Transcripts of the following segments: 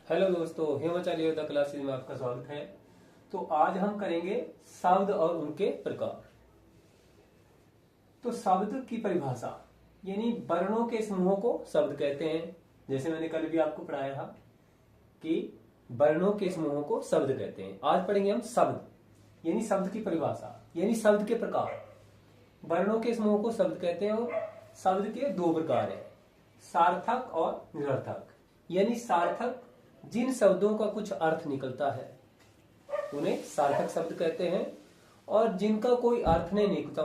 Hello दोस्तों, हेमाचार्य योद्धा classes में आपका स्वागत है। तो आज हम करेंगे शब्द और उनके प्रकार। तो शब्द की परिभाषा यानी वर्णों के समूहों को शब्द कहते हैं। जैसे मैंने कल भी आपको पढ़ाया था कि वर्णों के समूहों को शब्द कहते हैं। आज पढ़ेंगे हम शब्द यानी शब्द की परिभाषा यानी शब्द के प्रकार। वर्णों के समूह को शब्द कहते हैं और शब्द के दो प्रकार हैं, सार्थक और निरर्थक। यानी सार्थक जिन शब्दों का कुछ अर्थ निकलता है उन्हें सार्थक शब्द कहते हैं, और जिनका कोई अर्थ नहीं निकलता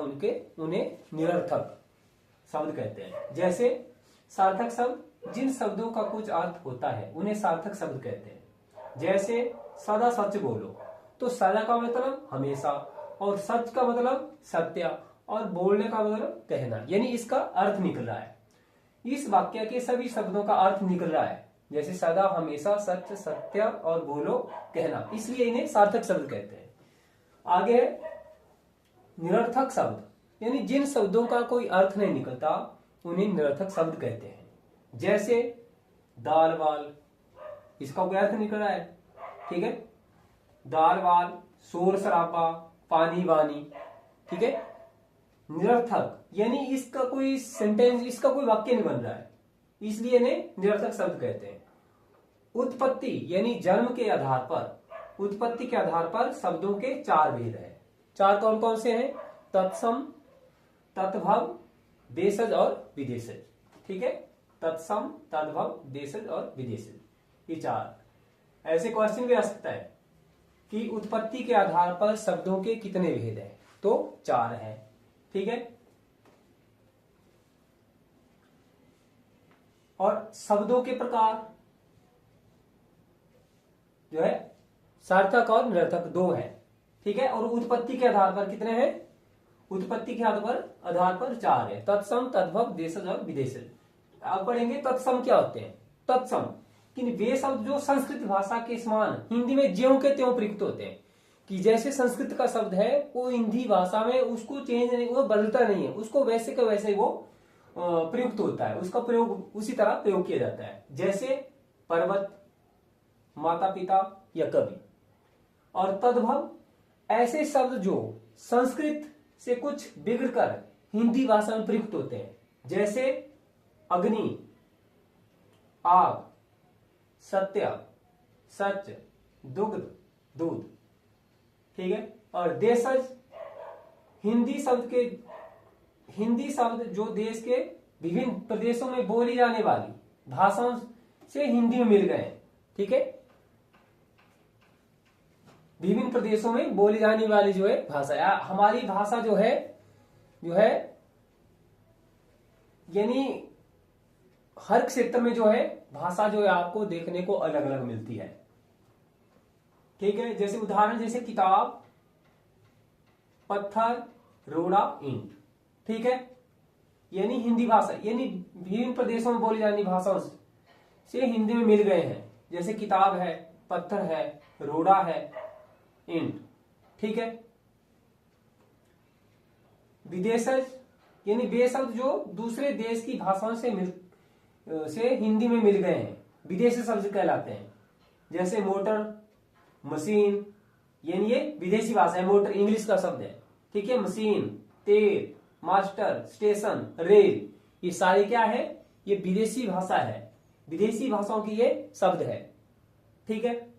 उन्हें निरर्थक शब्द कहते हैं। जैसे सार्थक शब्द जिन शब्दों का कुछ अर्थ होता है उन्हें सार्थक शब्द कहते हैं। जैसे सदा सच बोलो, तो सदा का मतलब हमेशा, और सच का मतलब सत्य, और बोलने का मतलब कहना, यानी इसका अर्थ निकल रहा है। इस वाक्य के सभी शब्दों का अर्थ निकल रहा है, जैसे सदा, हमेशा, सच, सत्य और बोलो, कहना, इसलिए इन्हें सार्थक शब्द कहते हैं। आगे निरर्थक शब्द यानी जिन शब्दों का कोई अर्थ नहीं निकलता उन्हें निरर्थक शब्द कहते हैं। जैसे दाल वाल, इसका कोई अर्थ निकल रहा है, ठीक है, दाल वाल, शोर शराबा, पानी वानी, ठीक है। निरर्थक यानी इसका कोई सेंटेंस, इसका कोई वाक्य नहीं बन रहा है, इसलिए इन्हें निरर्थक शब्द कहते हैं। उत्पत्ति यानी जन्म के आधार पर, उत्पत्ति के आधार पर शब्दों के चार भेद है। चार कौन कौन से हैं? तत्सम, तद्भव, देशज और विदेशज, ठीक है। तत्सम, तद्भव, देशज और विदेशज, ये चार। ऐसे क्वेश्चन भी आ सकता है कि उत्पत्ति के आधार पर शब्दों के कितने भेद हैं? तो चार हैं, ठीक है। और शब्दों के प्रकार जो है सार्थक और निरर्थक दो है, ठीक है। और उत्पत्ति के आधार पर कितने हैं? उत्पत्ति के आधार पर चार है, तत्सम, तद्भव, देशज और विदेशज। अब पढ़ेंगे तत्सम क्या होते हैं। तत्सम कि वे शब्द जो संस्कृत भाषा के समान हिंदी में ज्यों के त्यों प्रयुक्त होते हैं, कि जैसे संस्कृत का शब्द है वो हिंदी भाषा में उसको चेंज नहीं, वो बदलता नहीं है, उसको वैसे का वैसे वो प्रयुक्त होता है, उसका प्रयोग उसी तरह प्रयोग किया जाता है। जैसे पर्वत, माता पिता या कवि। और तद्भव ऐसे शब्द जो संस्कृत से कुछ बिगड़कर हिंदी भाषा में प्रयुक्त होते हैं, जैसे अग्नि, आग, सत्य, सच, दुग्ध, दूध, ठीक है। और देशज हिंदी शब्द जो देश के विभिन्न प्रदेशों में बोली जाने वाली भाषाओं से हिंदी में मिल गए हैं, ठीक है। विभिन्न प्रदेशों में बोली जाने वाली जो है भाषा, हमारी भाषा जो है यानी हर क्षेत्र में जो है भाषा जो है आपको देखने को अलग अलग मिलती है, ठीक है। जैसे उदाहरण, जैसे किताब, पत्थर, रोड़ा, ईंट, ठीक है। यानी हिंदी भाषा यानी विभिन्न प्रदेशों में बोली जाने भाषाओं से हिंदी में मिल गए हैं। जैसे किताब है, पत्थर है, रोड़ा है, ईंट, ठीक है। विदेशज यानी वे शब्द जो दूसरे देश की भाषाओं से हिंदी में मिल गए हैं, विदेशी शब्द कहलाते हैं। जैसे मोटर, मशीन, यानी ये विदेशी भाषा है, मोटर इंग्लिश का शब्द है, ठीक है। मशीन, तेल, मास्टर, स्टेशन, रेल, ये सारे क्या है? ये विदेशी भाषा है, विदेशी भाषाओं की ये शब्द है, ठीक है।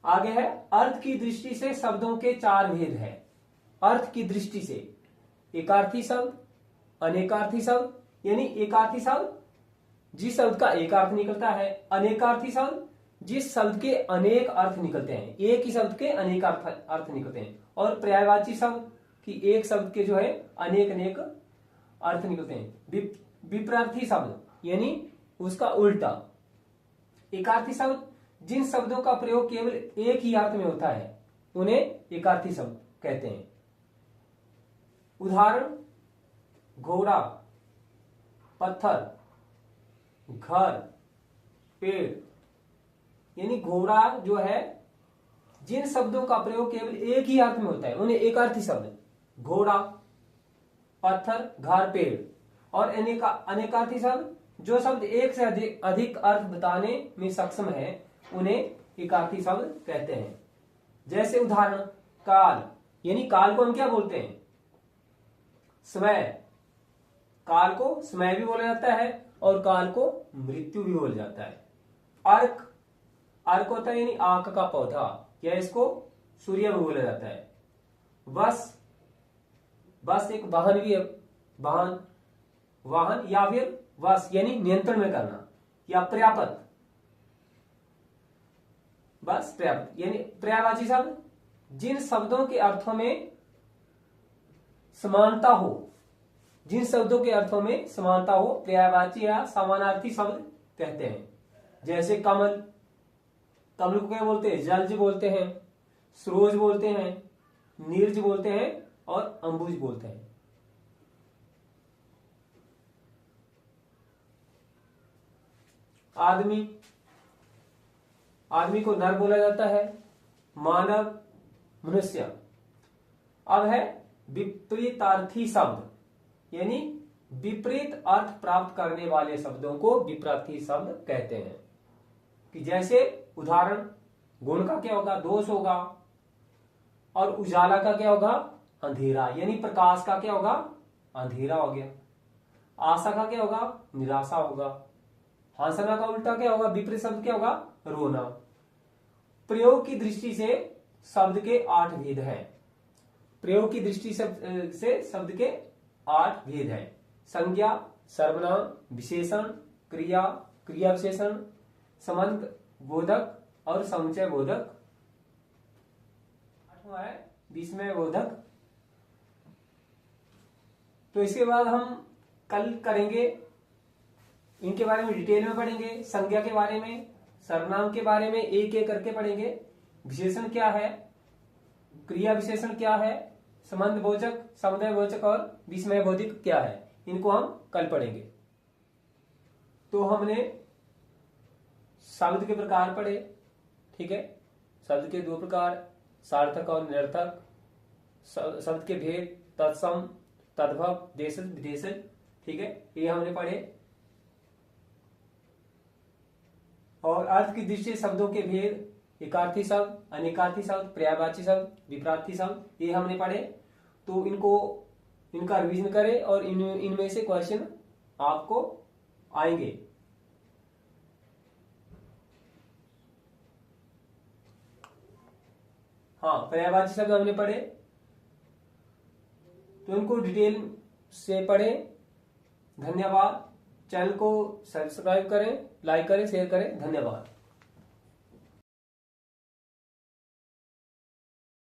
आगे है अर्थ की दृष्टि से शब्दों के चार भेद है। अर्थ की दृष्टि से एकार्थी शब्द, अनेकार्थी शब्द, यानी एकार्थी शब्द जिस शब्द का एक अर्थ निकलता है, अनेकार्थी शब्द जिस शब्द के अनेक अर्थ निकलते हैं, एक ही शब्द के अनेक अर्थ निकलते हैं, और पर्यायवाची शब्द कि एक शब्द के जो है अनेक अनेक अर्थ निकलते हैं। विपरार्थी शब्द यानी उसका उल्टा। एकार्थी शब्द जिन शब्दों का प्रयोग केवल एक ही अर्थ में होता है उन्हें एकार्थी शब्द कहते हैं। उदाहरण, घोड़ा, पत्थर, घर, पेड़, यानी घोड़ा जो है जिन शब्दों का प्रयोग केवल एक ही अर्थ में होता है उन्हें एकार्थी शब्द, घोड़ा, पत्थर, घर, पेड़। और अनेकार्थी शब्द जो शब्द एक से अधिक अर्थ बताने में सक्षम है उन्हें एकार्थी शब्द कहते हैं। जैसे उदाहरण, काल, यानी काल को हम क्या बोलते हैं? समय। काल को समय भी बोला जाता है और काल को मृत्यु भी बोला जाता है। अर्क, अर्क होता है यानी आंख का पौधा, या इसको सूर्य भी बोला जाता है। वश, बस एक वाहन भी है, वाहन, वाहन या फिर वश यानी नियंत्रण में करना। या पर्याप्त, बस पर्याप्त यानी पर्यायवाची शब्द जिन शब्दों के अर्थों में समानता हो, जिन शब्दों के अर्थों में समानता हो पर्यायवाची या समानार्थी शब्द कहते हैं। जैसे कमल, कमल को क्या बोलते हैं? जलज बोलते हैं, सरोज बोलते हैं, नीरज बोलते हैं और अंबुज बोलते हैं। आदमी, आदमी को नर बोला जाता है। मानव, मनुष्य। अब है विपरीतार्थी शब्द, यानी विपरीत अर्थ प्राप्त करने वाले शब्दों को विपरीतार्थी शब्द कहते हैं। कि जैसे उदाहरण, गुण का क्या होगा? दोष होगा। और उजाला का क्या होगा? अंधेरा, यानी प्रकाश का क्या होगा? अंधेरा हो गया। आशा का क्या होगा? निराशा होगा। हंसना का उल्टा क्या होगा? विपरीत शब्द क्या होगा? रोना। प्रयोग की दृष्टि से शब्द के 8 भेद हैं। प्रयोग की दृष्टि से शब्द के 8 भेद हैं। संज्ञा, सर्वनाम, विशेषण, क्रिया, क्रिया विशेषण, संबंध बोधक और समुच्चय बोधक। 8वां है विस्मय बोधक। तो इसके बाद हम कल करेंगे, इनके बारे में डिटेल में पढ़ेंगे। संज्ञा के बारे में, सर्वनाम के बारे में एक एक करके पढ़ेंगे। विशेषण क्या है, क्रिया विशेषण क्या है, संबंध बोधक, समुदाय बोधक और विस्मय बोधक क्या है, इनको हम कल पढ़ेंगे। तो हमने शब्द के प्रकार पढ़े, ठीक है। शब्द के 2 प्रकार, सार्थक और निरर्थक। शब्द के भेद, तत्सम, तद्भव, देशज, विदेशज, ठीक है, ये हमने पढ़े। और अर्थ की दृष्टि से शब्दों के भेद, एकार्थी शब्द, अनेकार्थी शब्द, पर्यायवाची शब्द, विपरीतार्थी शब्द, ये हमने पढ़े। तो इनका रिवीजन करें और इनमें से क्वेश्चन आपको आएंगे। हाँ, पर्यायवाची शब्द हमने पढ़े, तो इनको डिटेल से पढ़ें। धन्यवाद। चैनल को सब्सक्राइब करें, लाइक करें, शेयर करें। धन्यवाद।